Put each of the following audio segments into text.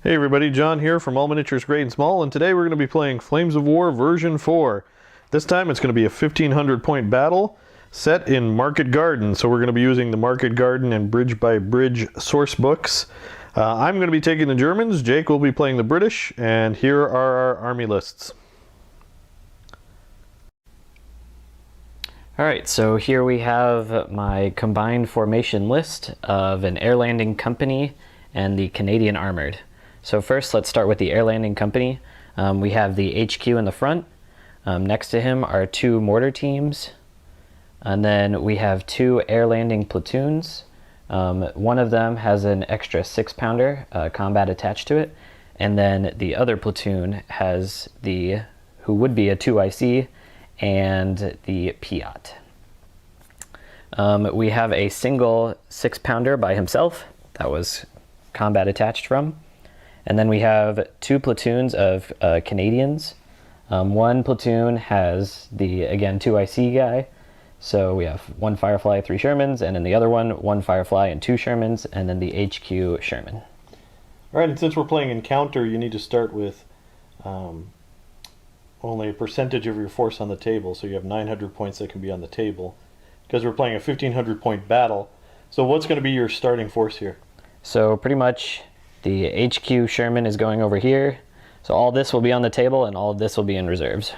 Hey everybody, John here from All Miniatures Great and Small, and today we're going to be playing Flames of War version 4. This time it's going to be a 1500 point battle set in Market Garden, so we're going to be using the Market Garden and Bridge by Bridge source books. I'm going to be taking the Germans, Jake will be playing the British, and here are our army lists. Alright, so here we have my combined formation list of an air landing company and the Canadian Armored. So first, let's start with the air landing company. We have the HQ in the front. Next to him are two mortar teams. And then we have two air landing platoons. One of them has an extra 6-pounder combat attached to it. And then the other platoon has who would be a 2IC and the Piat. We have a single 6-pounder by himself that was combat attached from. And then we have two platoons of Canadians. One platoon has again, 2IC guy. So we have one Firefly, 3 Shermans, and in the other one Firefly and 2 Shermans, and then the HQ Sherman. All right, and since we're playing Encounter, you need to start with only a percentage of your force on the table, so you have 900 points that can be on the table, because we're playing a 1500 point battle. So what's going to be your starting force here? So pretty much the HQ Sherman is going over here. So all this will be on the table and all of this will be in reserves.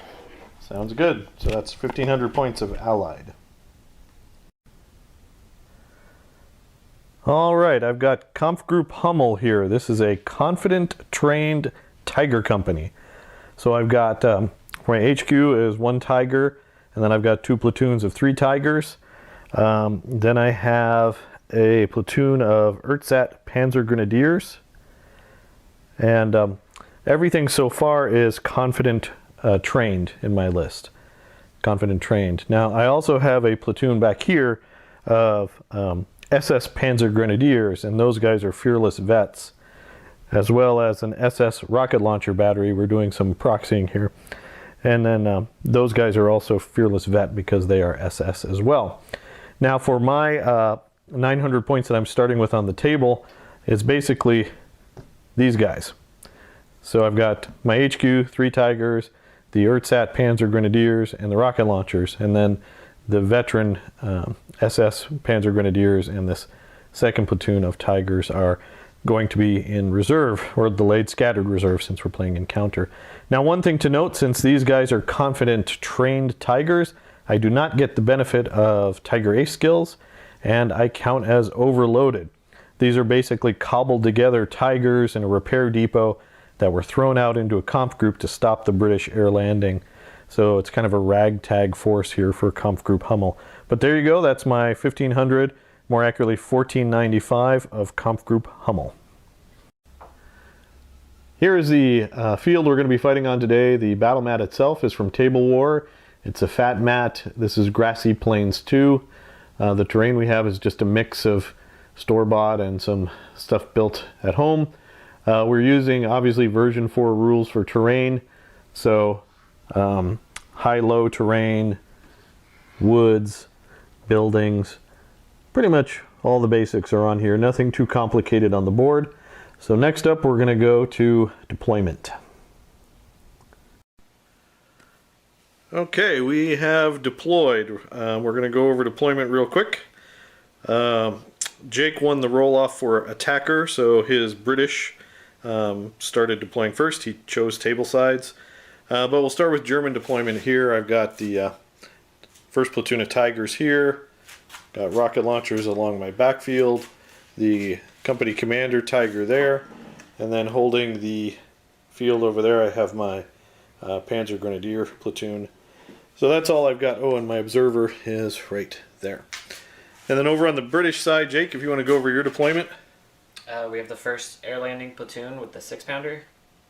Sounds good. So that's 1500 points of Allied. All right, I've got Kamfgroup Hummel here. This is a confident, trained Tiger company. So I've got, my HQ is 1 Tiger, and then I've got 2 platoons of 3 Tigers. Then I have a platoon of Ersatz Panzer Grenadiers. And everything so far is confident trained in my list. Confident trained. Now I also have a platoon back here of SS Panzer Grenadiers, and those guys are fearless vets, as well as an SS rocket launcher battery. We're doing some proxying here. And then those guys are also fearless vet because they are SS as well. Now for my 900 points that I'm starting with on the table is basically these guys. So I've got my HQ, 3 Tigers, the Ersatz Panzer Grenadiers, and the rocket launchers, and then the veteran SS Panzer Grenadiers and this second platoon of Tigers are going to be in reserve, or delayed scattered reserve, since we're playing Encounter. Now one thing to note, since these guys are confident trained Tigers, I do not get the benefit of Tiger Ace skills, and I count as overloaded. These are basically cobbled together Tigers in a repair depot that were thrown out into a Kamfgroup to stop the British air landing. So it's kind of a ragtag force here for Kamfgroup Hummel. But there you go, that's my 1500, more accurately 1495 of Kamfgroup Hummel. Here is the field we're going to be fighting on today. The battle mat itself is from Table War. It's a fat mat. This is Grassy Plains 2. The terrain we have is just a mix of store-bought and some stuff built at home. We're using obviously version 4 rules for terrain, so high-low terrain, woods, buildings, pretty much all the basics are on here. Nothing too complicated on the board. So next up we're going to go to deployment. Okay, we have deployed. We're going to go over deployment real quick. Jake won the roll-off for attacker, so his British started deploying first. He chose table sides. But we'll start with German deployment here. I've got the first platoon of Tigers here. Got rocket launchers along my backfield. The company commander Tiger there. And then holding the field over there, I have my Panzer Grenadier platoon. So that's all I've got. Oh, and my observer is right there. And then over on the British side, Jake, if you want to go over your deployment. We have the first air landing platoon with the 6-pounder.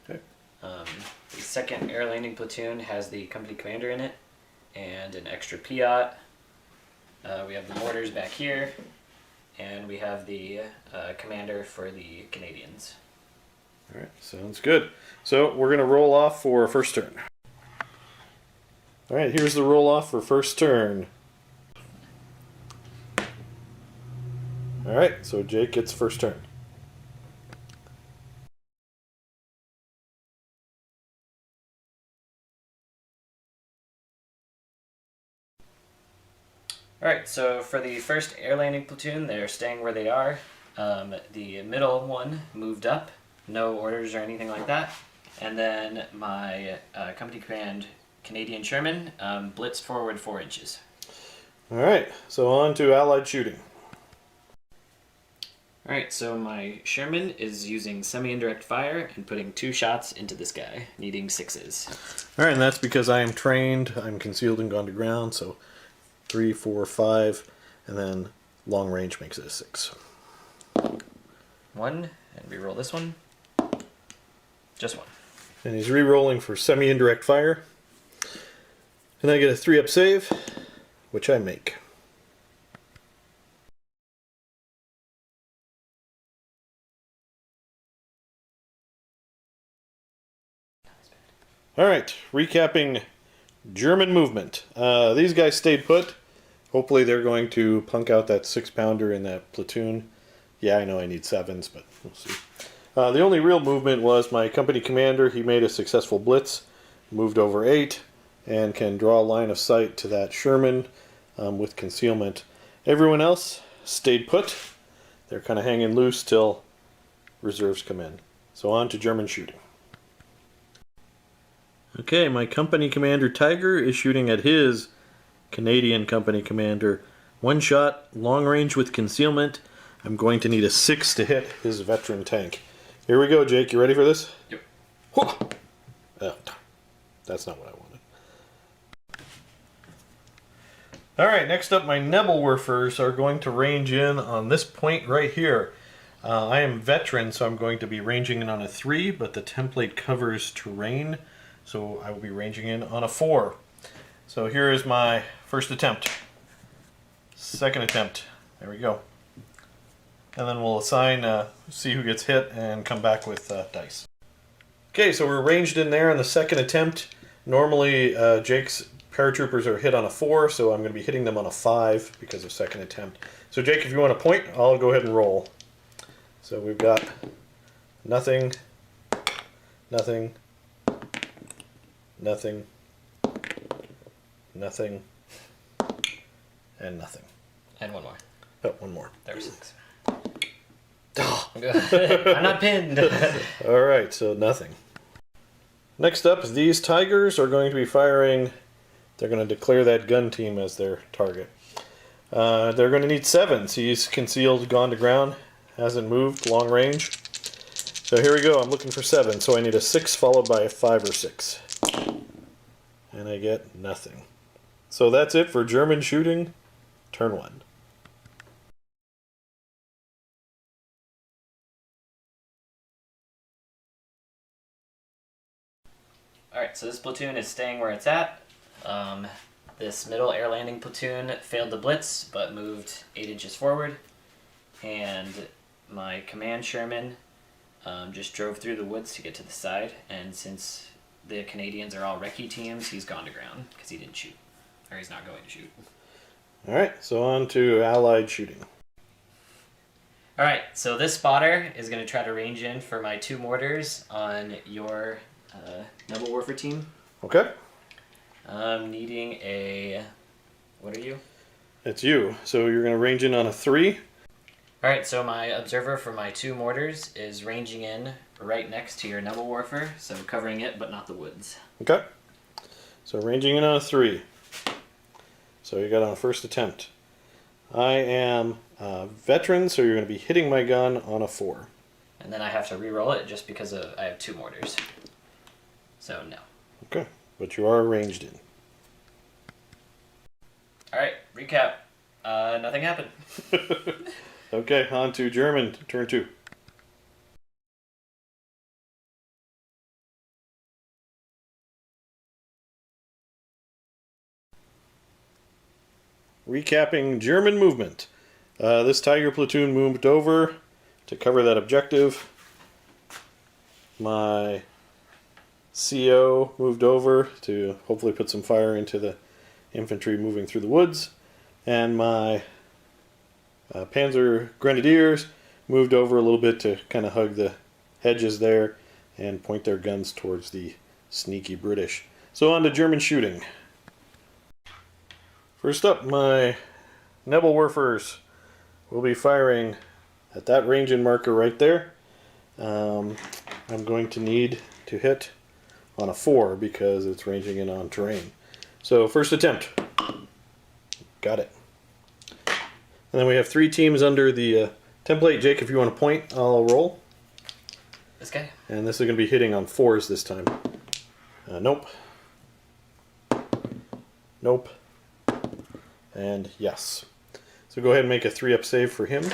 Okay. The second air landing platoon has the company commander in it and an extra Piat. We have the mortars back here, and we have the commander for the Canadians. All right, sounds good. So we're going to roll off for first turn. All right, here's the roll off for first turn. All right, so Jake gets first turn. Alright, so for the first air landing platoon, they're staying where they are. The middle one moved up, no orders or anything like that. And then my company command Canadian Sherman blitzed forward 4 inches. Alright, so on to allied shooting. Alright, so my Sherman is using semi-indirect fire and putting 2 shots into this guy, needing 6s. Alright, and that's because I am trained, I'm concealed and gone to ground, so 3, 4, 5, and then long range makes it a 6. 1, and reroll this one. Just 1. And he's re-rolling for semi-indirect fire. And I get a 3-up save, which I make. Alright, recapping German movement. These guys stayed put. Hopefully they're going to punk out that 6-pounder in that platoon. Yeah, I know I need 7s, but we'll see. The only real movement was my company commander. He made a successful blitz, moved over 8, and can draw a line of sight to that Sherman with concealment. Everyone else stayed put. They're kind of hanging loose till reserves come in. So on to German shooting. Okay, my company commander Tiger is shooting at his Canadian company commander. 1 shot, long range with concealment. I'm going to need a 6 to hit his veteran tank. Here we go, Jake. You ready for this? Yep. Oh, that's not what I wanted. Alright, next up my Nebelwerfers are going to range in on this point right here. I am veteran, so I'm going to be ranging in on a 3, but the template covers terrain, so I will be ranging in on a 4. So here is my first attempt. Second attempt. There we go. And then we'll assign, see who gets hit, and come back with dice. Okay, so we're ranged in there on the second attempt. Normally, Jake's paratroopers are hit on a 4, so I'm going to be hitting them on a 5 because of second attempt. So Jake, if you want to point, I'll go ahead and roll. So we've got nothing, nothing, nothing, nothing, and nothing. And 1 more. Oh, 1 more. There was 6. I'm not pinned. Alright, so nothing. Next up, these Tigers are going to be firing. They're going to declare that gun team as their target. They're going to need 7s. He's concealed, gone to ground, hasn't moved, long range. So here we go. I'm looking for 7. So I need a 6 followed by a 5 or 6. And I get nothing. So that's it for German shooting. Turn 1. Alright, so this platoon is staying where it's at. This middle air landing platoon failed the blitz, but moved 8 inches forward. And my command Sherman just drove through the woods to get to the side. And since the Canadians are all recce teams, he's gone to ground because he didn't shoot. Or he's not going to shoot. Alright, so on to Allied shooting. Alright, so this spotter is going to try to range in for my 2 mortars on your Nebelwerfer team. Okay. I'm needing a... What are you? It's you. So you're going to range in on a 3. Alright, so my observer for my 2 mortars is ranging in right next to your Nebelwerfer, so covering it but not the woods. Okay. So ranging in on a 3. So you got on a first attempt. I am a veteran, so you're going to be hitting my gun on a 4. And then I have to re-roll it just because I have 2 mortars. So no. Okay, but you are ranged in. Alright, recap. Nothing happened. Okay, on to German, turn 2. Recapping German movement. This Tiger platoon moved over to cover that objective. My CO moved over to hopefully put some fire into the infantry moving through the woods. And my Panzer Grenadiers moved over a little bit to kind of hug the hedges there and point their guns towards the sneaky British. So on to German shooting. First up, my Nebelwerfers will be firing at that range and marker right there. I'm going to need to hit on a 4 because it's ranging in on terrain. So first attempt. Got it. And then we have 3 teams under the template. Jake, if you want to point, I'll roll. This guy? And this is going to be hitting on 4s this time. Nope. Nope. And yes. So go ahead and make a 3-up save for him.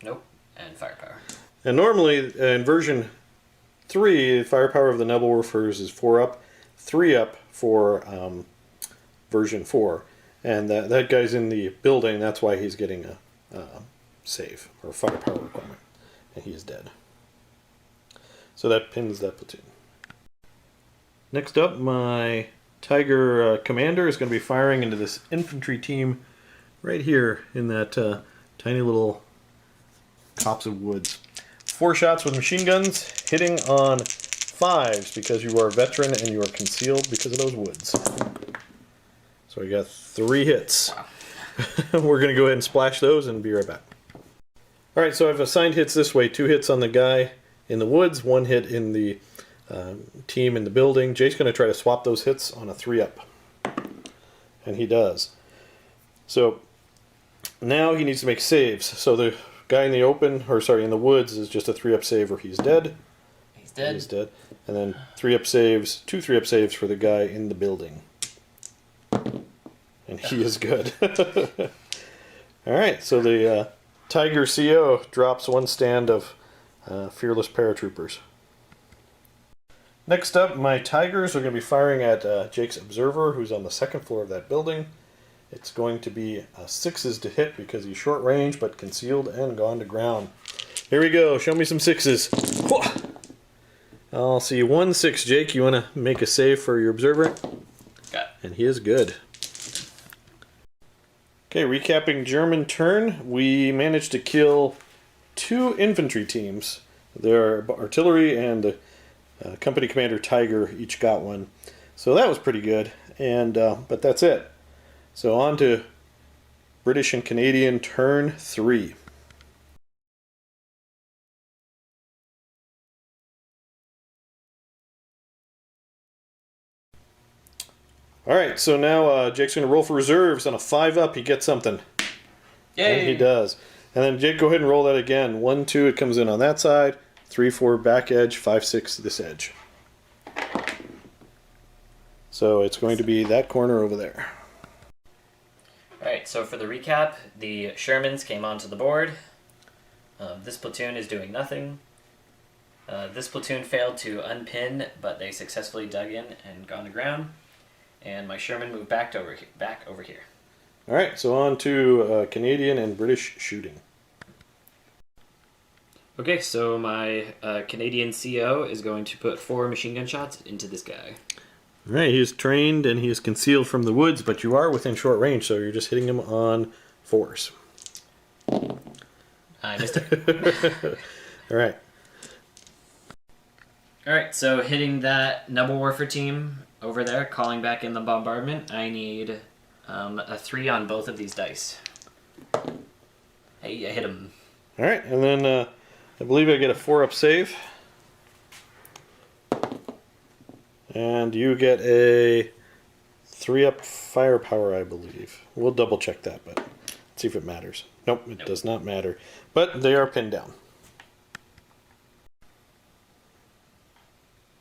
Nope. And firepower. And normally in version 3, the firepower of the Nebelwerfers is 4-up, 3-up for version 4. And that guy's in the building, that's why he's getting a save, or firepower requirement. And he is dead. So that pins that platoon. Next up, my Tiger commander is going to be firing into this infantry team right here in that tiny little copse of woods. 4 shots with machine guns, hitting on 5s because you are a veteran and you are concealed because of those woods. So we got 3 hits. Wow. We're going to go ahead and splash those and be right back. Alright, so I've assigned hits this way. 2 hits on the guy in the woods, 1 hit in the team in the building. Jake's going to try to swap those hits on a 3-up. And he does. So now he needs to make saves. So the guy in the open, or sorry, in the woods is just a 3-up save or he's dead. He's dead. He's dead. And then 3-up saves, 2 3-up saves for the guy in the building. And he is good. Alright, so the Tiger CO drops 1 stand of fearless paratroopers. Next up, my Tigers are going to be firing at Jake's Observer, who's on the 2nd floor of that building. It's going to be 6s to hit because he's short range, but concealed and gone to ground. Here we go. Show me some 6s. I'll see 1 6, Jake. You want to make a save for your Observer? Got it. And he is good. Okay, recapping German turn. We managed to kill 2 infantry teams. Their artillery and the company commander Tiger each got 1. So that was pretty good. And but that's it. So on to British and Canadian turn 3. Alright, so now Jake's going to roll for reserves. On a 5-up, he gets something. Yay! And he does. And then Jake, go ahead and roll that again. 1 2, it comes in on that side. 3 4, back edge. 5 6, this edge. So it's going to be that corner over there. Alright, so for the recap, the Shermans came onto the board. This platoon is doing nothing. This platoon failed to unpin, but they successfully dug in and gone to ground. And my Sherman moved back over here. Alright, so on to Canadian and British shooting. Okay, so my Canadian CO is going to put 4 machine gun shots into this guy. Alright, he is trained and he is concealed from the woods, but you are within short range, so you're just hitting him on 4s. I missed it. Alright. Alright, so hitting that Nebelwerfer team over there, calling back in the bombardment, I need a 3 on both of these dice. Hey, I hit him. Alright, and then I believe I get a 4-up save. And you get a 3-up firepower, I believe. We'll double check that, but let's see if it matters. Nope, it does not matter. But they are pinned down.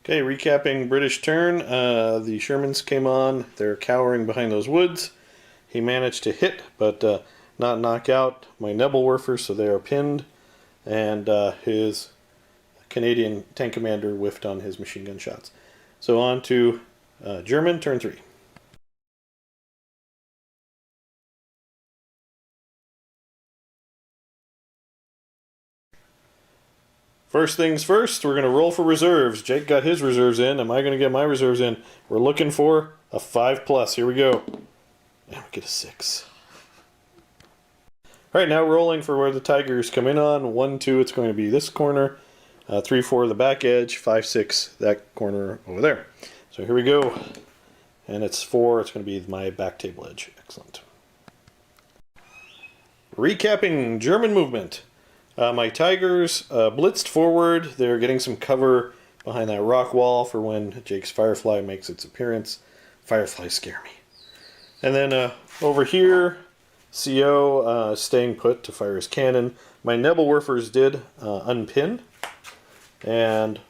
Okay, recapping British turn. The Shermans came on. They're cowering behind those woods. He managed to hit, but not knock out my Nebelwerfers, so they are pinned. And his Canadian tank commander whiffed on his machine gun shots. So on to German, turn 3. First things first, we're going to roll for reserves. Jake got his reserves in. Am I going to get my reserves in? We're looking for a 5+. Here we go. And we get a 6. Alright, now rolling for where the Tigers come in on. 1 2, it's going to be this corner. 3 4, the back edge. 5 6, that corner over there. So here we go. And it's 4, it's going to be my back table edge. Excellent. Recapping German movement. My Tigers blitzed forward. They're getting some cover behind that rock wall for when Jake's Firefly makes its appearance. Fireflies scare me. And then over here, CO staying put to fire his cannon. My Nebelwerfers did unpin. And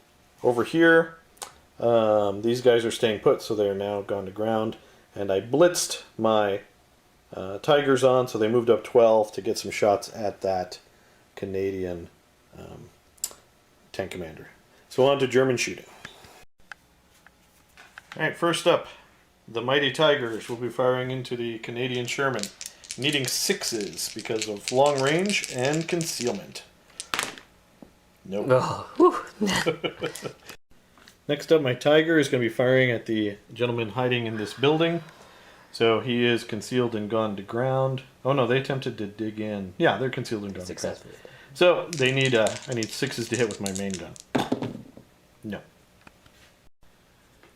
over here, these guys are staying put, so they are now gone to ground. And I blitzed my Tigers on, so they moved up 12 to get some shots at that Canadian tank commander. So on to German shooting. Alright, first up, the Mighty Tigers will be firing into the Canadian Sherman, needing 6s because of long range and concealment. Nope. Oh, Next up, my Tiger is going to be firing at the gentleman hiding in this building. So he is concealed and gone to ground. Oh no, they attempted to dig in. Yeah, they're concealed and gone successfully. to ground. So they need, I need 6s to hit with my main gun. No.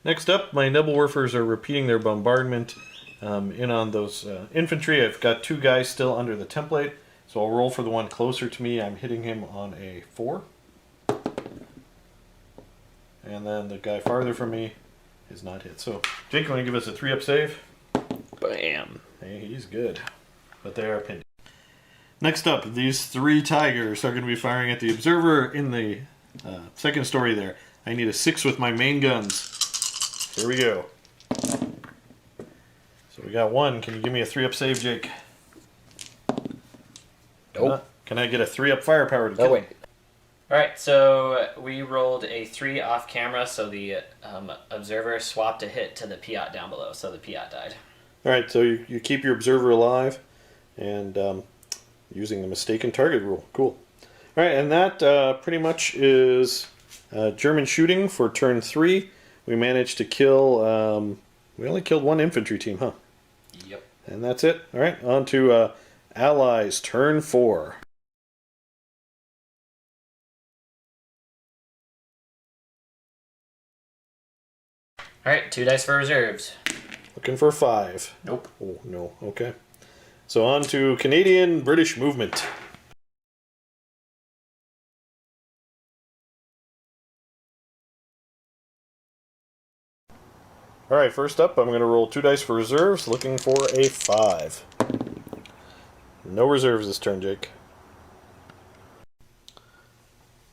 Next up, my Nebelwerfers are repeating their bombardment in on those infantry. I've got 2 guys still under the template, so I'll roll for the one closer to me. I'm hitting him on a 4. And then the guy farther from me is not hit. So, Jake, you want to give us a 3-up save? Bam. Hey, he's good. But they are pinned. Next up, these 3 Tigers are going to be firing at the observer in the second story there. I need a 6 with my main guns. Here we go. So we got 1. Can you give me a 3-up save, Jake? Nope. Can I get a 3-up firepower to kill him? Alright, so we rolled a 3 off camera, so the observer swapped a hit to the Piat down below, so the Piat died. Alright, so you keep your observer alive and using the mistaken target rule. Cool. Alright, and that pretty much is German shooting for turn 3. We managed to kill, we only killed 1 infantry team, huh? Yep. And that's it. Alright, on to Allies, turn 4. Alright, 2 dice for reserves. Looking for 5. Nope. Oh, no. Okay. So on to Canadian-British movement. Alright, first up, I'm going to roll 2 dice for reserves, looking for a 5. No reserves this turn, Jake.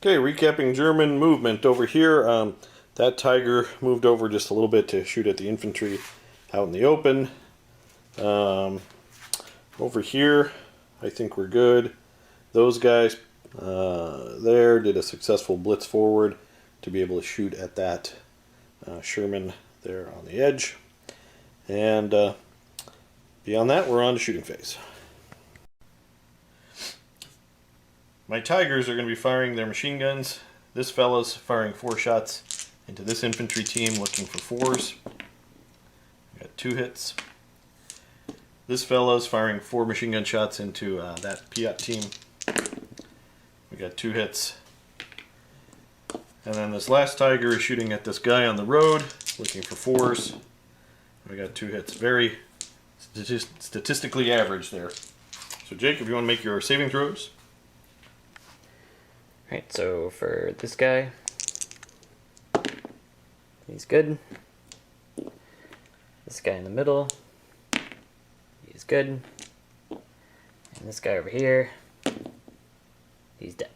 Okay, recapping German movement over here. That Tiger moved over just a little bit to shoot at the infantry out in the open. Over here, I think we're good. Those guys there did a successful blitz forward to be able to shoot at that Sherman there on the edge. And beyond that, we're on to shooting phase. My Tigers are going to be firing their machine guns. This fella's firing 4 shots into this infantry team looking for 4s. Got 2 hits. This fella's firing 4 machine gun shots into that Piat team. We got 2 hits. And then this last Tiger is shooting at this guy on the road looking for 4s. We got 2 hits. Very statistically average there. So Jake, if you want to make your saving throws. Alright, so for this guy, he's good. This guy in the middle, he's good. And this guy over here, he's dead.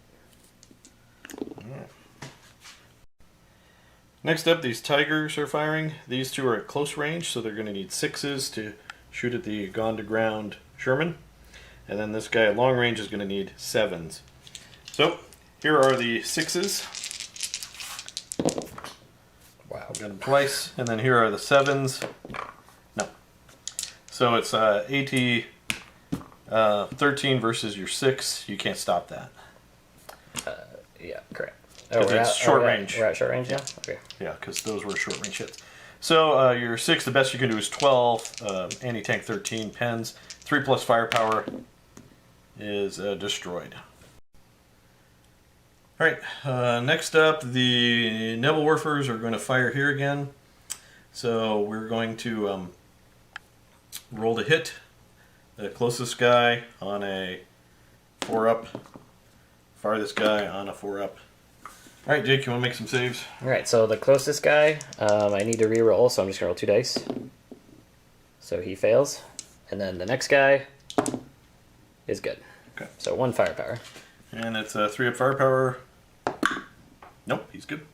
Next up, these Tigers are firing. These 2 are at close range, so they're going to need 6s to shoot at the gone-to-ground Sherman. And then this guy at long range is going to need 7s. So, here are the 6s. Wow. Got them twice. And then here are the 7s. No. So it's AT 13 versus your 6. You can't stop that. Yeah, correct. It's short range. We're at short range now? Okay. Yeah, because those were short range hits. So your 6, the best you can do is 12. Anti-tank 13 pens. 3+ firepower is destroyed. Alright, next up, the Nebelwerfers are going to fire here again. So we're going to roll to hit the closest guy on a 4 up. Fire this guy on a 4 up. All right, Jake, you want to make some saves? All right, so the closest guy, I need to re-roll, so I'm just gonna roll 2 dice. So he fails, and then the next guy is good. Okay. So 1 firepower. And it's a 3 up firepower. Nope, he's good.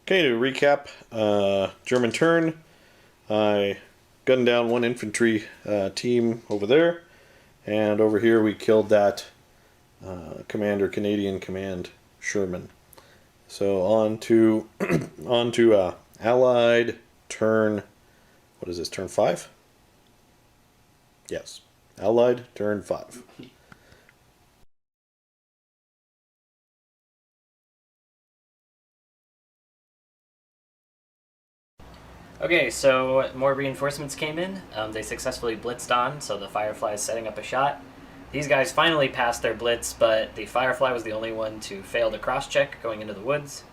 Okay, to recap, German turn. I gunned down 1 infantry team over there, and over here we killed that commander, Canadian Command Sherman. So on to Allied turn. What is this? Turn 5? Yes, Allied turn 5. Okay, so more reinforcements came in. They successfully blitzed on, so the Firefly is setting up a shot. These guys finally passed their blitz, but the Firefly was the only one to fail the cross-check going into the woods.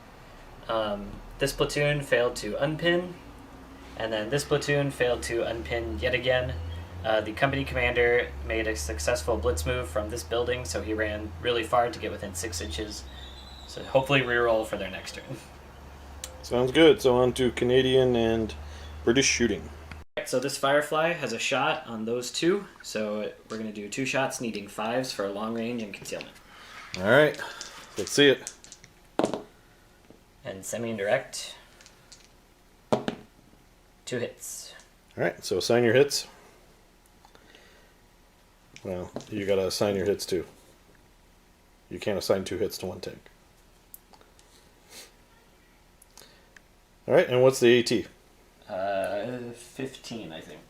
This platoon failed to unpin, and then this platoon failed to unpin yet again. The company commander made a successful blitz move from this building, so he ran really far to get within 6 inches. So hopefully reroll for their next turn. Sounds good. So on to Canadian and British shooting. So this Firefly has a shot on those 2, so we're going to do 2 shots needing 5s for long range and concealment. All right, let's see it. And semi-indirect, 2 hits. All right, so assign your hits. Well, you gotta assign your hits too. You can't assign 2 hits to 1 tank. All right, and what's the AT? 15, I think.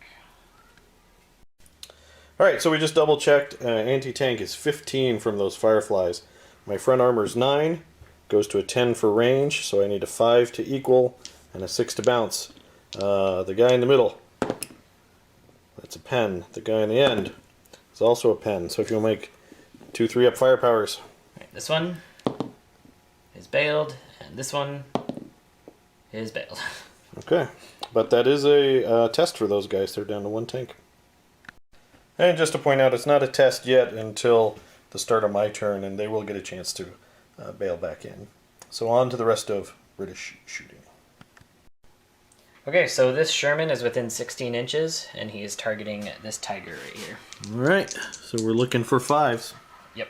All right, so we just double checked. Anti-tank is 15 from those Fireflies. My front armor is 9, goes to a 10 for range, so I need a 5 to equal and a 6 to bounce. The guy in the middle, that's a pen. The guy in the end is also a pen. So if you'll make 2 3 up firepowers. Right, this one is bailed, and this one is bailed. Okay, but that is a test for those guys. They're down to 1 tank. And just to point out, it's not a test yet until the start of my turn, and they will get a chance to bail back in. So on to the rest of British shooting. Okay, so this Sherman is within 16 inches, and he is targeting this Tiger right here. All right, so we're looking for 5s. Yep.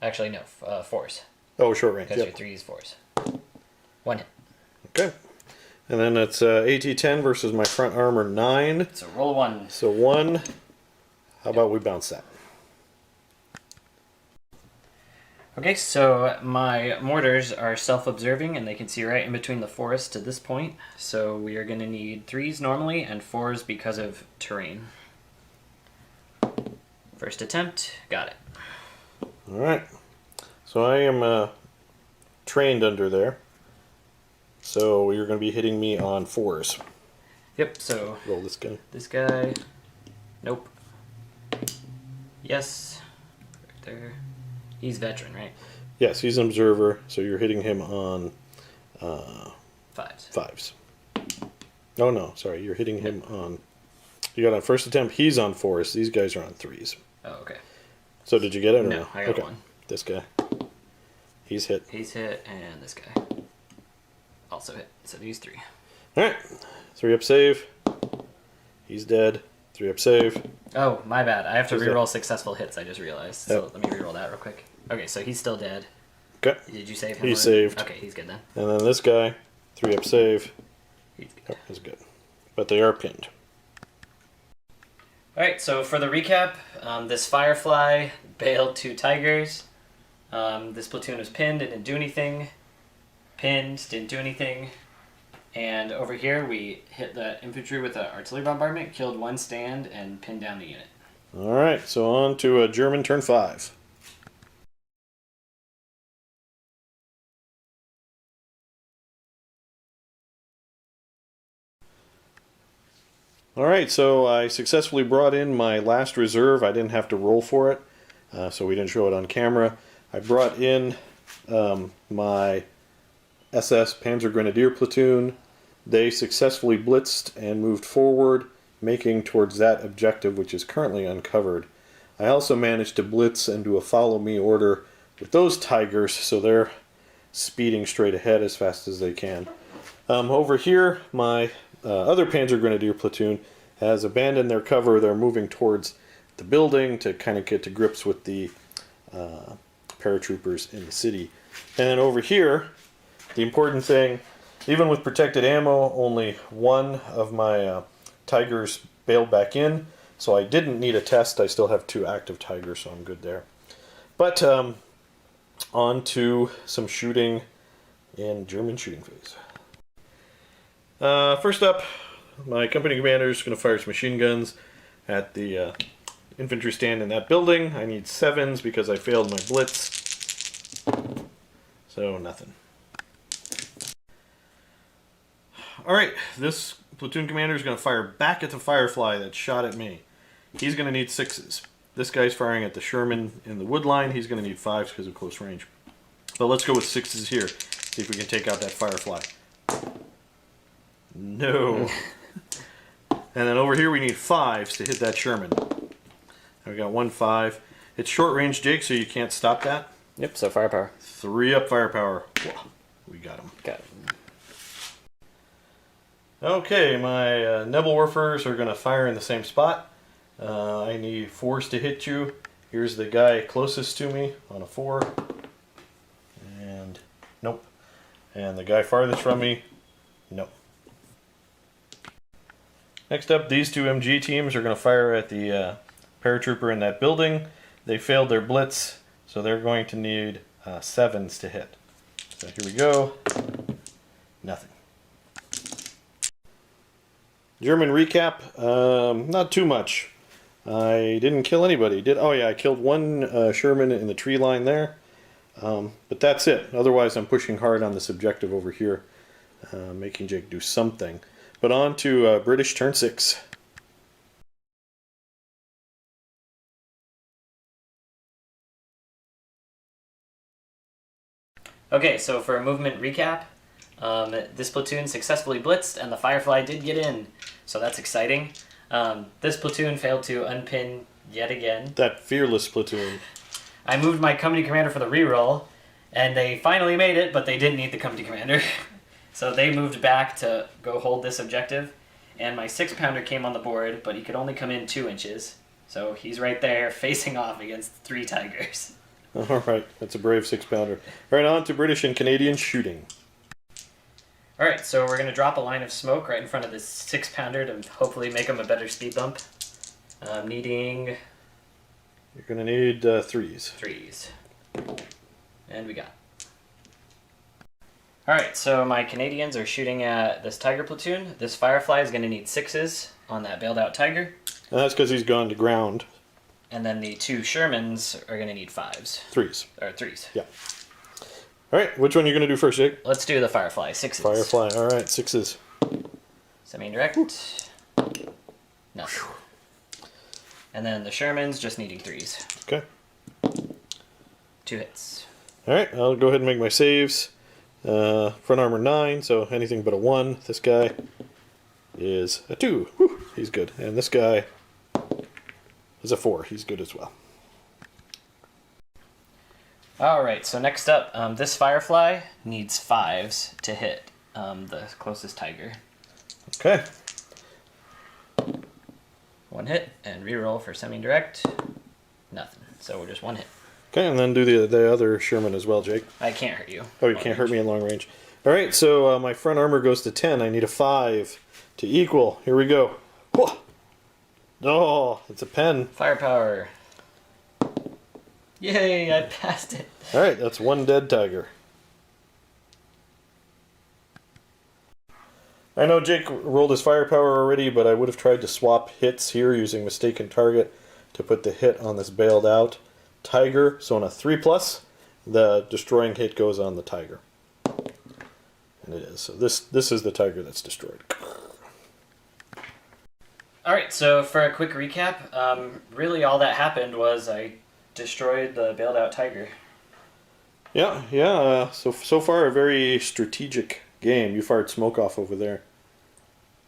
Actually, no, 4s. Oh, short range. Because Yep. your 3s, 4s. 1 hit. Okay. And then it's AT10 versus my front armor 9. So roll 1. So 1. How about we bounce that? Okay, so my mortars are self-observing, and they can see right in between the forest to this point. So we are going to need 3s normally and 4s because of terrain. First attempt, got it. All right. So I am trained under there. So you're going to be hitting me on 4s. Yep, so Roll this guy. this guy, nope. Yes, right there. He's veteran, right? Yes, he's an observer, so you're hitting him on 5s. 5s. Oh no, sorry, you're hitting him on... You got on first attempt, he's on 4s. These guys are on 3s. Oh, okay. So did you get it or No, I got okay. 1. This guy. He's hit. He's hit, and this guy also hit. So these 3. Alright. 3 up save. He's dead. 3 up save. Oh, my bad. I have to He's reroll dead. successful hits, I just realized. So Yep. let me reroll that real quick. Okay, so he's still dead. Okay. Did you save him? He's already? saved. Okay, he's good then. And then this guy, 3 up save. He's good. Oh, he's good. But they are pinned. Alright, so for the recap, this Firefly bailed 2 Tigers. This platoon was pinned, it didn't do anything. Pinned, didn't do anything. And over here, we hit the infantry with an artillery bombardment, killed 1 stand, and pinned down the unit. Alright, so on to a German turn 5. Alright, so I successfully brought in my last reserve. I didn't have to roll for it, so we didn't show it on camera. I brought in my SS Panzer Grenadier platoon. They successfully blitzed and moved forward, making towards that objective, which is currently uncovered. I also managed to blitz and do a follow me order with those tigers, so they're speeding straight ahead as fast as they can. Over here, my other Panzer Grenadier platoon has abandoned their cover. They're moving towards the building to kind of get to grips with the paratroopers in the city. And then over here, the important thing, even with protected ammo, only one of my Tigers bailed back in, so I didn't need a test. I still have 2 active Tigers, so I'm good there. But on to some shooting in German shooting phase. First up, my company commander is going to fire some machine guns at the infantry stand in that building. I need 7s because I failed my blitz. So nothing. Alright, this platoon commander is going to fire back at the Firefly that shot at me. He's going to need 6s. This guy's firing at the Sherman in the wood line. He's going to need 5s because of close range. But let's go with 6s here. See if we can take out that Firefly. No. And then over here we need 5s to hit that Sherman. We got 1 5. It's short range, Jake, so you can't stop that. Yep, so firepower. 3 up firepower. Whoa, we got him. Got it. Okay, my Nebelwerfers are going to fire in the same spot. I need 4s to hit you. Here's the guy closest to me on a 4. And nope. And the guy farthest from me, nope. Next up, these 2 MG teams are going to fire at the paratrooper in that building. They failed their blitz, so they're going to need 7s to hit. So here we go. Nothing. German recap, not too much. I didn't kill anybody. Oh yeah, I killed 1 Sherman in the tree line there. But that's it. Otherwise, I'm pushing hard on this objective over here, making Jake do something. But on to British turn 6. Okay, so for a movement recap, this platoon successfully blitzed and the Firefly did get in, so that's exciting. This platoon failed to unpin yet again. That fearless platoon. I moved my company commander for the reroll, and they finally made it, but they didn't need the company commander. So they moved back to go hold this objective, and my 6-pounder came on the board, but he could only come in 2 inches. So he's right there facing off against 3 Tigers. Alright, that's a brave 6-pounder. Alright, on to British and Canadian shooting. Alright, so we're going to drop a line of smoke right in front of this 6-pounder to hopefully make him a better speed bump. I'm needing... You're going to need 3s. 3s. And we got. Alright, so my Canadians are shooting at this Tiger platoon. This Firefly is going to need 6s on that bailed out Tiger. And that's because he's gone to ground. And then the 2 Shermans are going to need 5s. 3s. Or 3s. Yeah. Alright, which one are you going to do first, Jake? Let's do the Firefly, 6s. Firefly, alright, 6s. Semi-indirect. Nothing. And then the Shermans just needing 3s. Okay. 2 hits. Alright, I'll go ahead and make my saves. Front armor 9, so anything but a 1. This guy is a 2. Whew, he's good. And this guy is a 4. He's good as well. Alright, so next up, this Firefly needs 5s to hit the closest Tiger. Okay. 1 hit, and reroll for semi-direct. Nothing. So we're just 1 hit. Okay, and then do the other Sherman as well, Jake. I can't hurt you. Oh, you can't hurt me in long range. Alright, so my front armor goes to 10. I need a 5 to equal. Here we go. Whoa. Oh, it's a pen. Firepower. Yay, I passed it. Alright, that's 1 dead Tiger. I know Jake rolled his firepower already, but I would have tried to swap hits here using mistaken target to put the hit on this bailed out Tiger. So on a 3+, the destroying hit goes on the Tiger. And it is. So this is the Tiger that's destroyed. Alright, so for a quick recap, really all that happened was I destroyed the bailed out Tiger. Yeah. So far a very strategic game. You fired smoke off over there.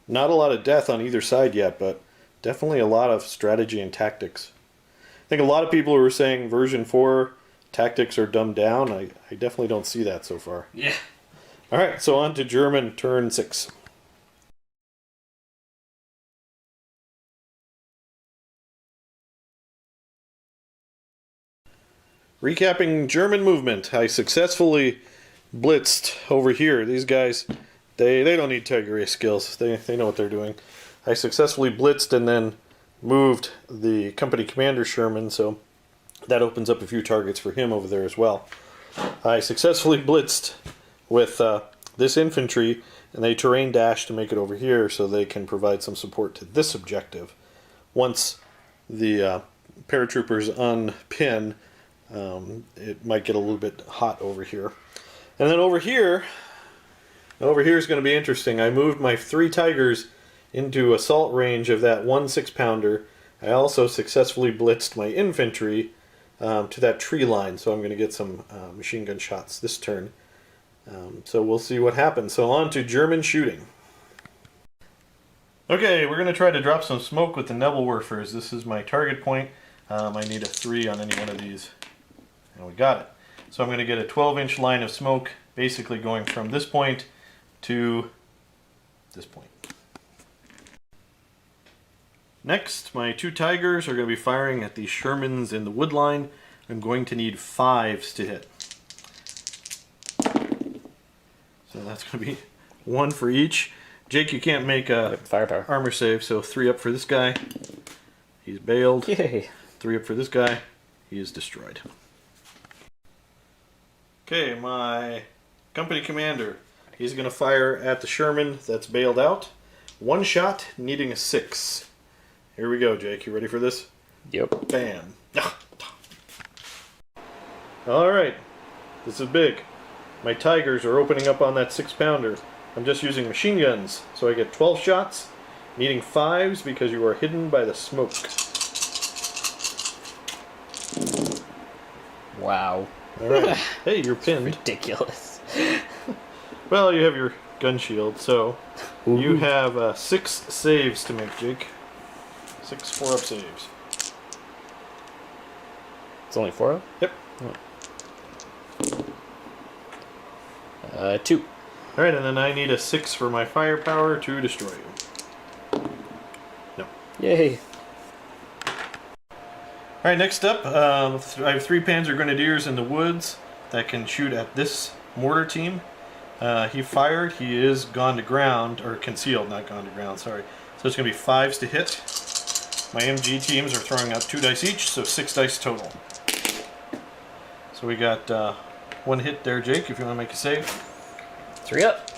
Not a lot of death on either side yet, but definitely a lot of strategy and tactics. I think a lot of people were saying version 4 tactics are dumbed down. I definitely don't see that so far. Yeah. Alright, so on to German turn 6. Recapping German movement, I successfully blitzed over here. These guys, they don't need Tiger Race skills. They know what they're doing. I successfully blitzed and then moved the company commander Sherman, so that opens up a few targets for him over there as well. I successfully blitzed with this infantry, and they terrain dash to make it over here so they can provide some support to this objective. Once the paratroopers unpin, it might get a little bit hot over here. And then over here is going to be interesting. I moved my 3 Tigers into assault range of that 1 6-pounder. I also successfully blitzed my infantry to that tree line, so I'm going to get some machine gun shots this turn. So we'll see what happens. So on to German shooting. Okay, we're going to try to drop some smoke with the Nebelwerfers. This is my target point. I need a 3 on any one of these. And we got it. So I'm going to get a 12-inch line of smoke, basically going from this point to this point. Next, my 2 Tigers are going to be firing at the Shermans in the wood line. I'm going to need 5s to hit. So that's going to be 1 for each. Jake, you can't make a firepower armor save, so 3 up for this guy. He's bailed. Yay. 3 up for this guy. He is destroyed. Okay, my company commander. He's going to fire at the Sherman that's bailed out. 1 shot, needing a 6. Here we go, Jake. You ready for this? Yep. Bam. Alright. This is big. My Tigers are opening up on that 6-pounder. I'm just using machine guns, so I get 12 shots, needing 5s because you are hidden by the smoke. Wow. Alright. Hey, you're pinned. Ridiculous. Well, you have your gun shield, so you have 6 saves to make, Jake. 6 4-up saves. It's only 4 up? Yep. 2. Alright, and then I need a 6 for my firepower to destroy you. No. Yay. Alright, next up, I have 3 Panzer Grenadiers in the woods that can shoot at this mortar team. He fired, he is gone to ground, or concealed, not gone to ground, sorry. So it's going to be 5s to hit. My MG teams are throwing out 2 dice each, so 6 dice total. So we got 1 hit there, Jake, if you want to make a save. 3 up.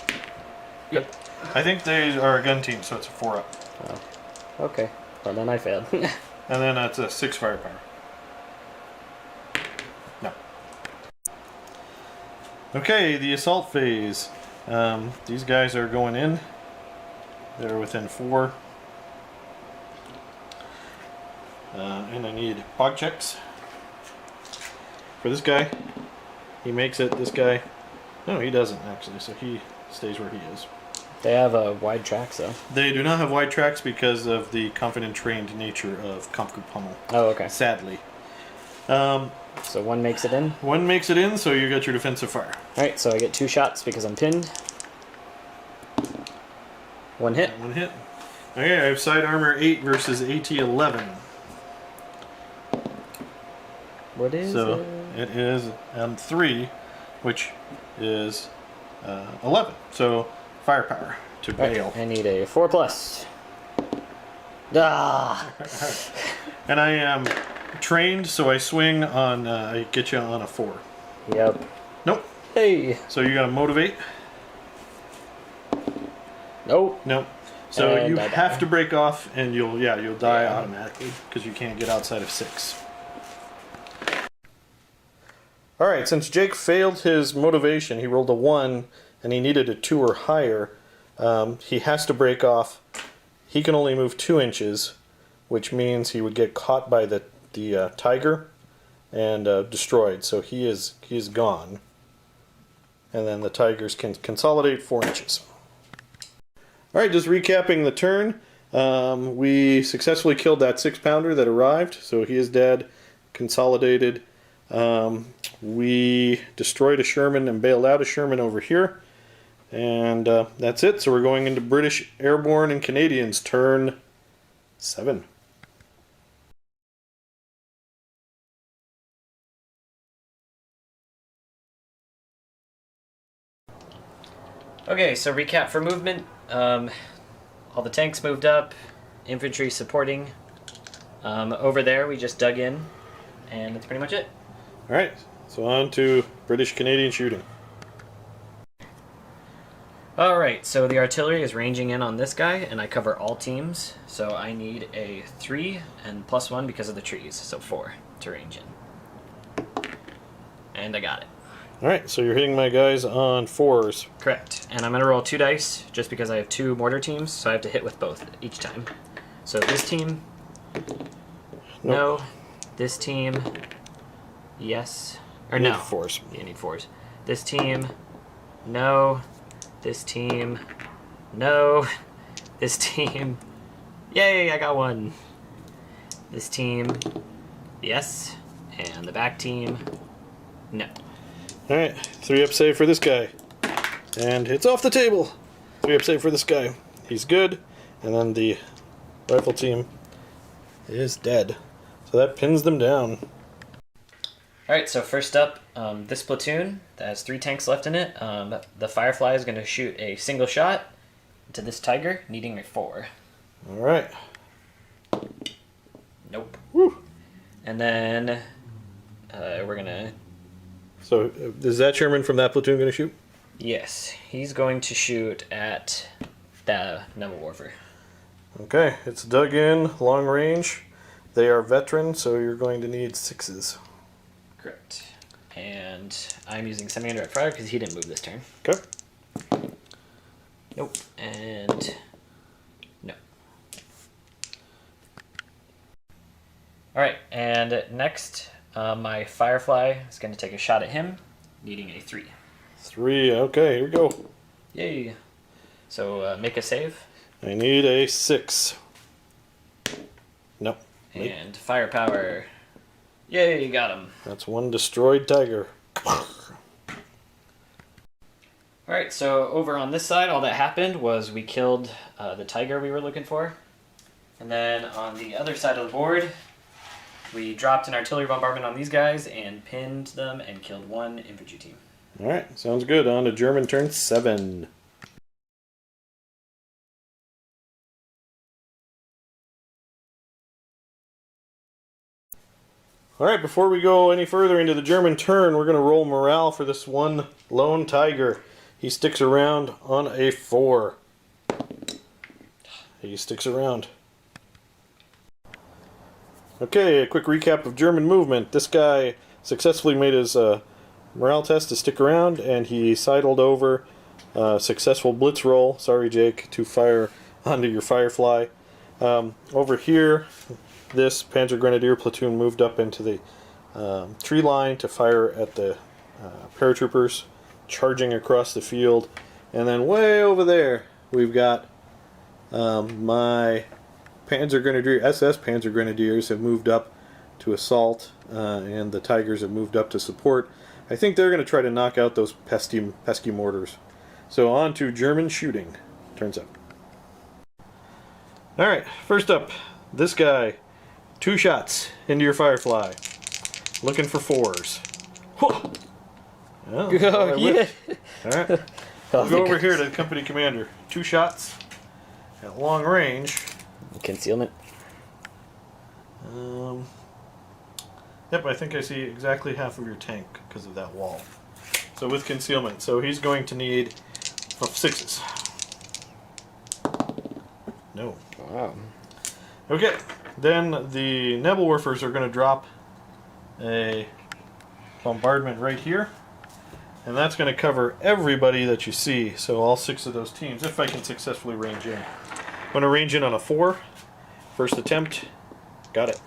Good. I think they are a gun team, so it's a 4-up. Oh. Okay. Well, then I failed. And then it's a 6 firepower. No. Okay, the assault phase. These guys are going in. They're within 4. And I need bog checks. For this guy, he makes it. This guy, no, he doesn't actually, so he stays where he is. They have a wide tracks, though. They do not have wide tracks because of the confident trained nature of Kamfgroup Hummel. Oh, okay. Sadly. So 1 makes it in. 1 makes it in, so you got your defensive fire. Alright, so I get 2 shots because I'm pinned. 1 hit. 1 hit. Okay, I have side armor 8 versus AT 11. What is So it? it is 3, which is 11. So firepower to bail. I need a 4+. Ah! And I am trained, so I swing on, I get you on a 4. Yep. Nope. Hey! So you gotta motivate. Nope. Nope. So And you I have die. to break off, and you'll die Yeah. automatically because you can't get outside of 6. All right, since Jake failed his motivation, he rolled a 1, and he needed a 2 or higher. He has to break off. He can only move 2 inches, which means he would get caught by the tiger and destroyed. So he is gone. And then the tigers can consolidate 4 inches. All right, just recapping the turn. We successfully killed that 6-pounder that arrived, so he is dead. Consolidated. We destroyed a Sherman and bailed out a Sherman over here. And that's it. So we're going into British Airborne and Canadians, turn 7. Okay, so recap for movement. All the tanks moved up, infantry supporting. Over there we just dug in, and that's pretty much it. Alright, so on to British Canadian shooting. Alright, so the artillery is ranging in on this guy, and I cover all teams, so I need a 3 and +1 because of the trees, so 4 to range in. And I got it. Alright, so you're hitting my guys on 4s. Correct. And I'm going to roll 2 dice, just because I have 2 mortar teams, so I have to hit with both each time. So this team, Nope. no. This team, yes. Or Need no. 4s. You need 4s. This team, no. This team, no. This team, yay, I got 1. This team, yes. And the back team, no. Alright, 3-up save for this guy. And it's off the table! 3-up save for this guy. He's good. And then the rifle team is dead. So that pins them down. Alright, so first up, this platoon that has 3 tanks left in it. The Firefly is going to shoot a single shot into this Tiger, needing a 4. Alright. Nope. Woo! And then we're going to... So is that Sherman from that platoon going to shoot? Yes, he's going to shoot at the Naval Warfare. Okay, it's dug in, long range. They are veteran, so you're going to need 6s. Correct. And I'm using semi-indirect fire because he didn't move this turn. Okay. Nope. And no. Alright, and next, my Firefly is going to take a shot at him, needing a 3. 3, okay, here we go. Yay. So make a save. I need a 6. Nope. Nope. And firepower. Yay, got him. That's 1 destroyed Tiger. Alright, so over on this side, all that happened was we killed the Tiger we were looking for. And then on the other side of the board, we dropped an artillery bombardment on these guys and pinned them and killed 1 infantry team. Alright, sounds good. On to German turn 7. Alright, before we go any further into the German turn, we're going to roll morale for this one lone Tiger. He sticks around on a 4. He sticks around. Okay, a quick recap of German movement. This guy successfully made his morale test to stick around, and he sidled over. Successful blitz roll, sorry Jake, to fire onto your Firefly. Over here, this Panzer Grenadier platoon moved up into the tree line to fire at the paratroopers charging across the field. And then way over there, we've got my Panzer Grenadier, SS Panzer Grenadiers have moved up to assault, and the Tigers have moved up to support. I think they're going to try to knock out those pesky mortars. So on to German shooting. Turns out. Alright, first up, this guy. 2 shots into your Firefly. Looking for 4s. Whoa! Oh, Yeah. Alright. We'll go over here to the company commander. 2 shots at long range. Concealment. Yep, I think I see exactly half of your tank because of that wall. So with concealment. So he's going to need 6s. No. Wow. Okay. Then the Nebelwerfers are going to drop a bombardment right here. And that's going to cover everybody that you see. So all 6 of those teams, if I can successfully range in. I'm going to range in on a 4. First attempt. Got it.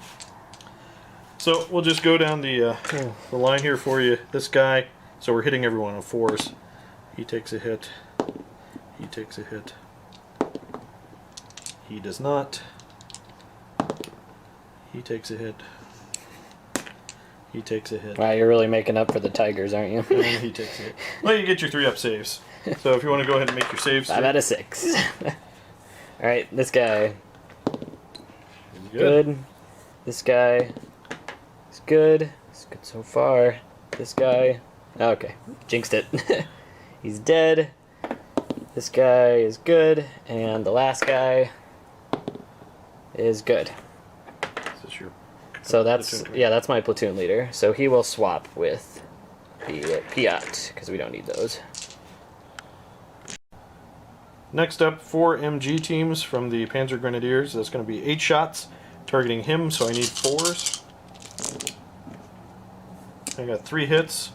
So we'll just go down the line here for you. This guy, so we're hitting everyone on 4s. He takes a hit. He takes a hit. He does not. He takes a hit. He takes a hit. Wow, you're really making up for the Tigers, aren't you? And he takes a hit. Well, you get your 3-up saves. So if you want to go ahead and make your saves. 5 out of 6. Alright, this guy. Good. This guy is good. It's good so far. This guy. Okay, jinxed it. He's dead. This guy is good. And the last guy is good. Is this your So that's, yeah, that's my platoon leader. So he will swap with the Piat, because we don't need those. Next up, 4 MG teams from the Panzer Grenadiers. That's going to be 8 shots targeting him, so I need 4s. I got 3 hits,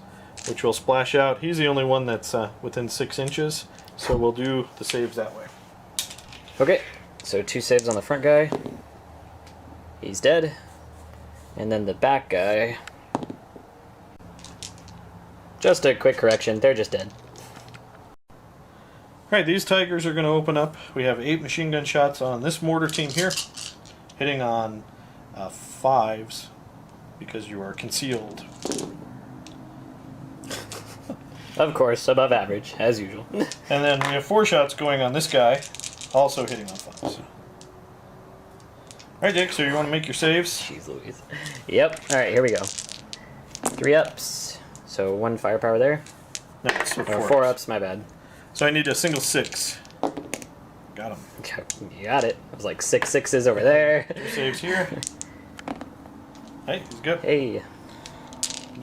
which will splash out. He's the only one that's within 6 inches, so we'll do the saves that way. Okay, so 2 saves on the front guy. He's dead. And then the back guy. Just a quick correction, they're just dead. Alright, these Tigers are going to open up. We have 8 machine gun shots on this mortar team here, hitting on 5s because you are concealed. Of course, above average, as usual. And then we have 4 shots going on this guy, also hitting on 5s. Alright, Jake, so you want to make your saves? Jeez Louise. Yep, alright, here we go. 3 ups, so 1 firepower there. No, so Or 4 4 ups, my bad. So I need a single 6. Got him. You got it. I was like 6 6s over there. 2 saves here. Hey, he's good. Hey.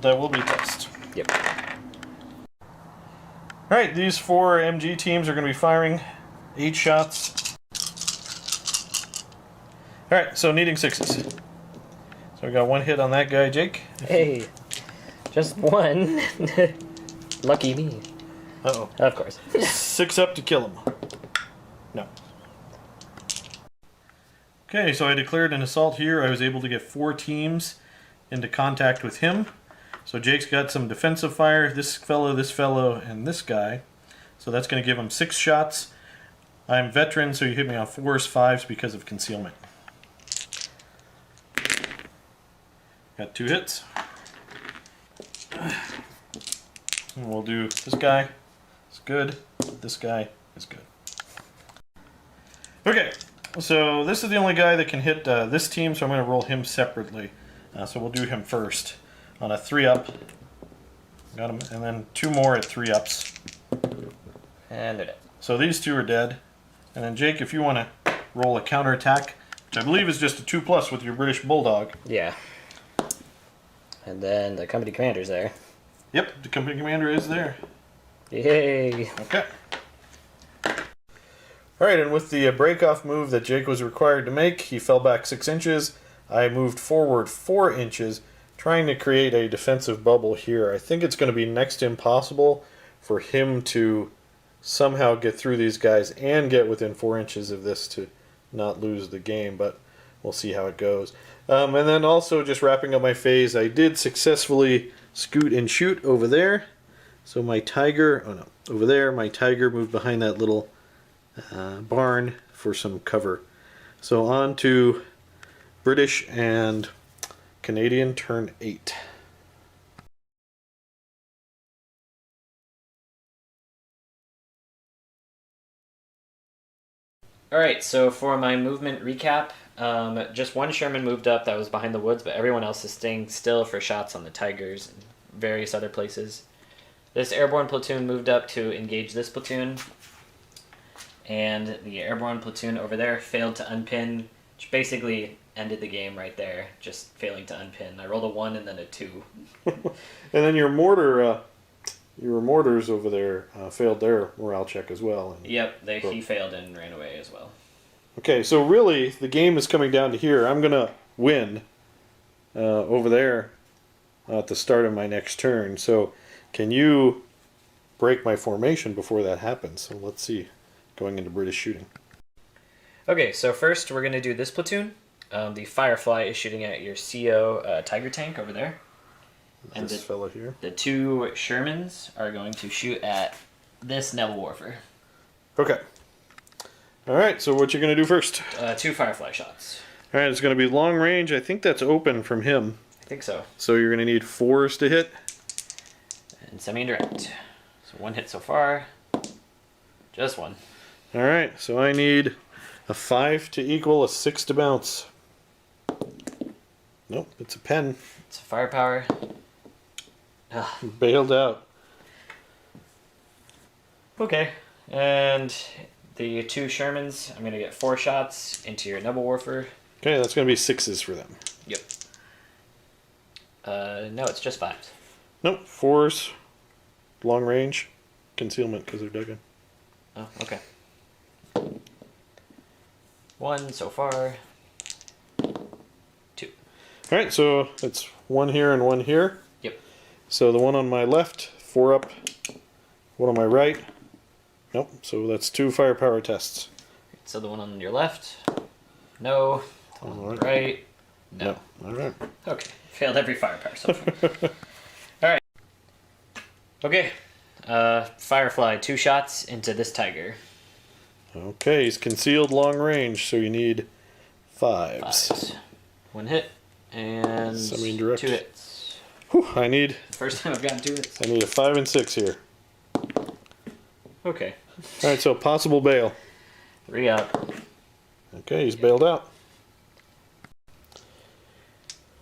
That will be test. Yep. Alright, these 4 MG teams are going to be firing 8 shots. Alright, so needing 6s. So we got 1 hit on that guy, Jake. Hey. Just 1. Lucky me. Uh-oh. Of course. 6 up to kill him. No. Okay, so I declared an assault here. I was able to get 4 teams into contact with him. So Jake's got some defensive fire, this fellow, and this guy. So that's going to give him 6 shots. I'm veteran, so you hit me on 4s, 5s because of concealment. Got 2 hits. And we'll do this guy. It's good. This guy is good. Okay, so this is the only guy that can hit this team, so I'm going to roll him separately. So we'll do him first on a 3-up. Got him, and then 2 more at 3-ups. And they're dead. So these 2 are dead. And then Jake, if you want to roll a counterattack, which I believe is just a 2+ with your British Bulldog. Yeah. And then the company commander's there. Yep, the company commander is there. Yay. Okay. Alright, and with the break-off move that Jake was required to make, he fell back 6 inches. I moved forward 4 inches, trying to create a defensive bubble here. I think it's going to be next to impossible for him to somehow get through these guys and get within 4 inches of this to not lose the game, but we'll see how it goes. And then also, just wrapping up my phase, I did successfully scoot and shoot over there. So my Tiger, oh no, over there, my Tiger moved behind that little barn for some cover. So on to British and Canadian turn 8. Alright, so for my movement recap, just 1 Sherman moved up that was behind the woods, but everyone else is staying still for shots on the Tigers and various other places. This airborne platoon moved up to engage this platoon, and the airborne platoon over there failed to unpin, which basically ended the game right there, just failing to unpin. I rolled a 1 and then a 2. And then your mortars over there failed their morale check as well. Yep, he failed and ran away as well. Okay, so really the game is coming down to here. I'm gonna win over there at the start of my next turn. So can you break my formation before that happens? So let's see, going into British shooting. Okay, so first we're going to do this platoon. The Firefly is shooting at your CO Tiger tank over there. And This fella here. The 2 Shermans are going to shoot at this Neville Warfer. Okay. All right, so what you going to do first? 2 firefly shots. All right, it's going to be long range. I think that's open from him. I think so. So you're going to need 4s to hit. And semi-indirect. So 1 hit so far. Just 1. All right, so I need a 5 to equal a 6 to bounce. Nope, it's a pen. It's firepower. Bailed out. Okay, and the 2 Shermans, I'm going to get 4 shots into your Noble Warfer. Okay, that's going to be 6s for them. Yep. No, it's just 5s. Nope, 4s. Long range. Concealment because they're dug in. Oh, okay. 1 so far. 2. All right, so it's 1 here and 1 here. Yep. So the one on my left, 4 up. One on my right. Nope, so that's 2 firepower tests. So the one on your left. No. The one on the right. No. All right. Okay. Failed every firepower so far. Alright. Okay. Firefly, 2 shots into this tiger. Okay, he's concealed long range, so you need 5s. 5s. 1 hit and Semi-indirect. 2 hits. Whew, I need First time I've gotten 2 hits. a 5 and 6 here. Okay. All right, so possible bail. 3 up. Okay, he's bailed out.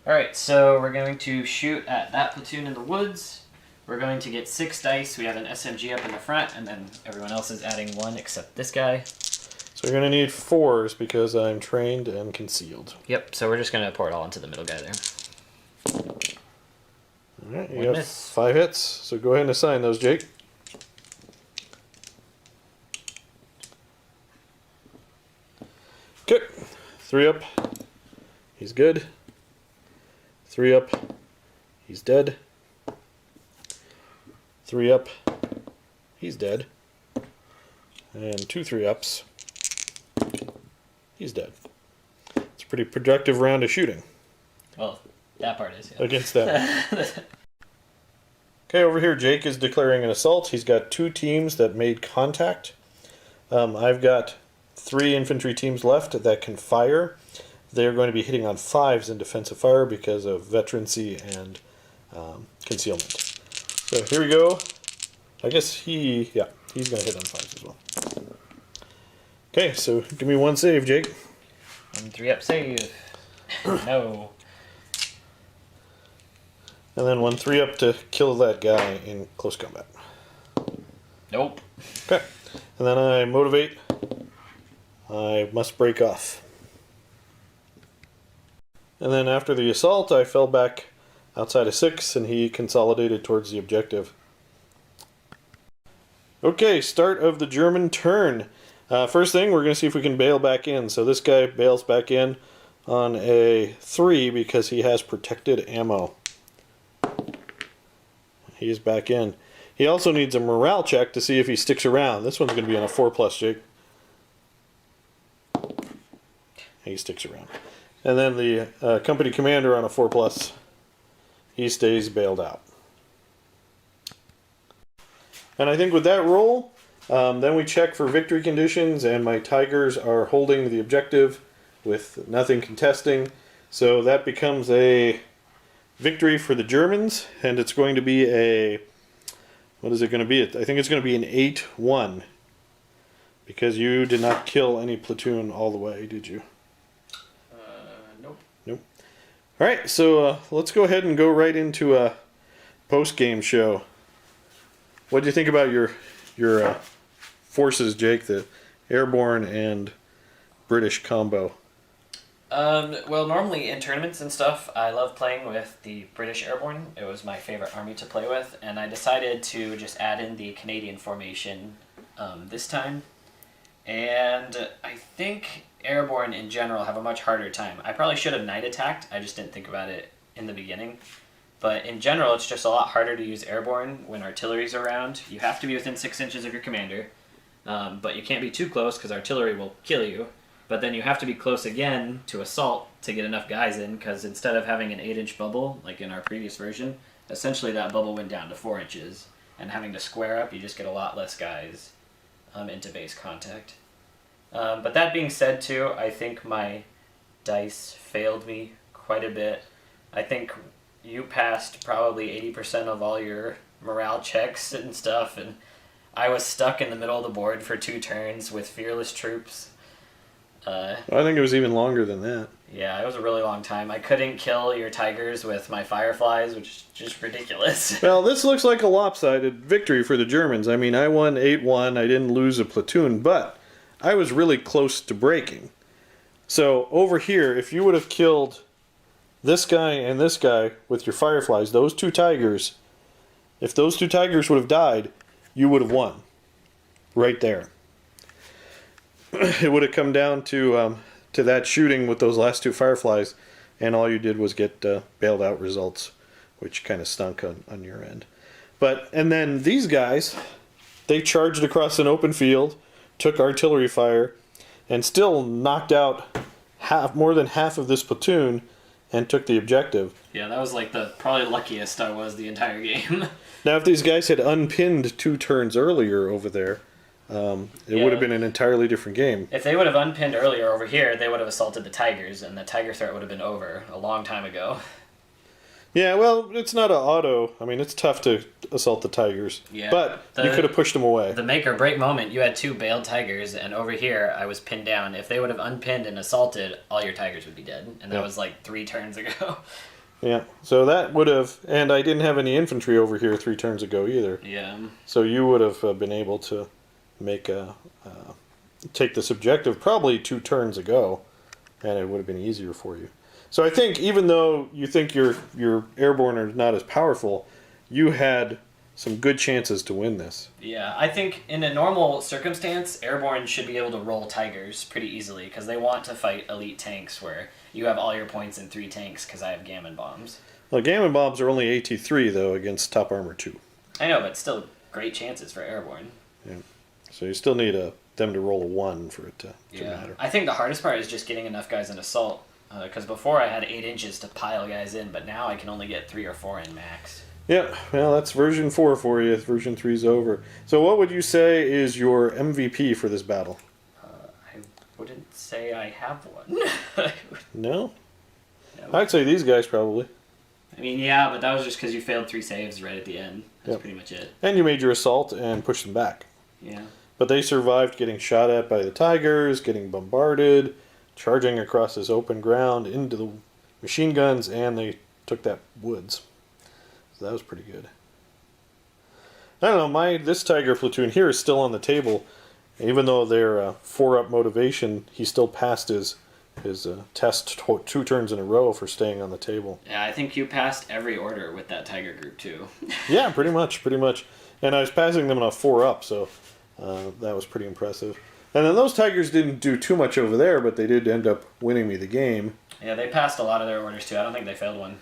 Alright, so we're going to shoot at that platoon in the woods. We're going to get 6 dice. We have an SMG up in the front, and then everyone else is adding 1 except this guy. So you're going to need 4s because I'm trained and concealed. Yep, so we're just going to pour it all into the middle guy there. All right, you 1 have miss. 5 hits, so go ahead and assign those, Jake. Okay, 3 up. He's good. 3 up. He's dead. 3 up. He's dead. And 2 3-ups. He's dead. It's a pretty productive round of shooting Well, that part is, yeah. against them. Okay, over here Jake is declaring an assault. He's got 2 teams that made contact. I've got 3 infantry teams left that can fire. They're going to be hitting on 5s in defensive fire because of veterancy and concealment. So here we go. I guess he's going to hit on 5s as well. Okay, so give me 1 save, Jake. 1 3 up save. No. And then 1 3 up to kill that guy in close combat. Nope. Okay, and then I motivate. I must break off. And then after the assault, I fell back outside of 6, and he consolidated towards the objective. Okay, start of the German turn. First thing, we're going to see if we can bail back in. So this guy bails back in on a 3 because he has protected ammo. He's back in. He also needs a morale check to see if he sticks around. This one's going to be on a 4+, Jake. He sticks around. And then the company commander on a 4+, he stays bailed out. And I think with that roll, then we check for victory conditions, and my Tigers are holding the objective with nothing contesting. So that becomes a victory for the Germans, and it's going to be a, what is it going to be? I think it's going to be an 8-1, because you did not kill any platoon all the way, did you? Nope. Nope. All right, so let's go ahead and go right into a post-game show. What do you think about your forces, Jake? The airborne and British combo. Well, normally in tournaments and stuff, I love playing with the British Airborne. It was my favorite army to play with, and I decided to just add in the Canadian formation this time. And I think Airborne in general have a much harder time. I probably should have night attacked, I just didn't think about it in the beginning. But in general, it's just a lot harder to use Airborne when artillery's around. You have to be within 6 inches of your commander, but you can't be too close because artillery will kill you. But then you have to be close again to assault to get enough guys in, because instead of having an 8-inch bubble, like in our previous version, essentially that bubble went down to 4 inches. And having to square up, you just get a lot less guys into base contact. But that being said, too, I think my dice failed me quite a bit. I think you passed probably 80% of all your morale checks and stuff, and I was stuck in the middle of the board for 2 turns with fearless troops. I think it was even longer than that. Yeah, it was a really long time. I couldn't kill your tigers with my fireflies, which is just ridiculous. Well, this looks like a lopsided victory for the Germans. I mean, I won 8-1. I didn't lose a platoon, but I was really close to breaking. So over here, if you would have killed this guy and this guy with your fireflies, those 2 tigers, if those 2 tigers would have died, you would have won. Right there. It would have come down to that shooting with those last 2 fireflies, and all you did was get bailed out results, which kind of stunk on your end. And then these guys, they charged across an open field, took artillery fire, and still knocked out more than half of this platoon and took the objective. Yeah, that was like the probably luckiest I was the entire game. Now, if these guys had unpinned 2 turns earlier over there, it would have been an entirely different game. If they would have unpinned earlier over here, they would have assaulted the tigers, and the tiger threat would have been over a long time ago. Yeah, well, it's not an auto. I mean, it's tough to assault the tigers. Yeah, but you could have pushed them away. The make or break moment, you had 2 bailed tigers, and over here I was pinned down. If they would have unpinned and assaulted, all your tigers would be dead. And that was like 3 turns ago. Yeah, so that would have... And I didn't have any infantry over here 3 turns ago either. Yeah. So you would have been able to take this objective probably 2 turns ago, and it would have been easier for you. So I think even though you think your airborne are not as powerful, you had some good chances to win this. Yeah, I think in a normal circumstance, airborne should be able to roll tigers pretty easily because they want to fight elite tanks where you have all your points in 3 tanks because I have gammon bombs. Well, gammon bombs are only AT3 though against top armor 2. I know, but still great chances for airborne. Yeah. So you still need them to roll a 1 for it to matter. I think the hardest part is just getting enough guys in assault. Because before I had 8 inches to pile guys in, but now I can only get 3 or 4 in max. Yeah, well, that's version 4 for you. Version 3's over. So what would you say is your MVP for this battle? I wouldn't say I have one. No? No? I'd say these guys probably. I mean, yeah, but that was just because you failed 3 saves right at the end. That's pretty much it. And you made your assault and pushed them back. Yeah. But they survived getting shot at by the tigers, getting bombarded, charging across this open ground into the machine guns, and they took that woods. So that was pretty good. I don't know, this tiger platoon here is still on the table. Even though they're 4-up motivation, he still passed his test 2 turns in a row for staying on the table. Yeah, I think you passed every order with that tiger group, too. Yeah, pretty much. And I was passing them on a 4-up, so that was pretty impressive. And then those tigers didn't do too much over there, but they did end up winning me the game. Yeah, they passed a lot of their orders, too. I don't think they failed one.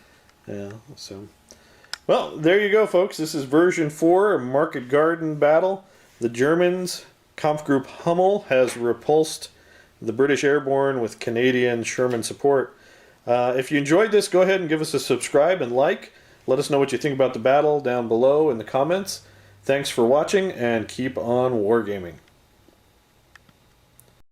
Yeah, so... Well, there you go, folks. This is version 4, Market Garden Battle. The Germans, Kamfgroup Hummel, has repulsed the British Airborne with Canadian Sherman support. If you enjoyed this, go ahead and give us a subscribe and like. Let us know what you think about the battle down below in the comments. Thanks for watching, and keep on wargaming.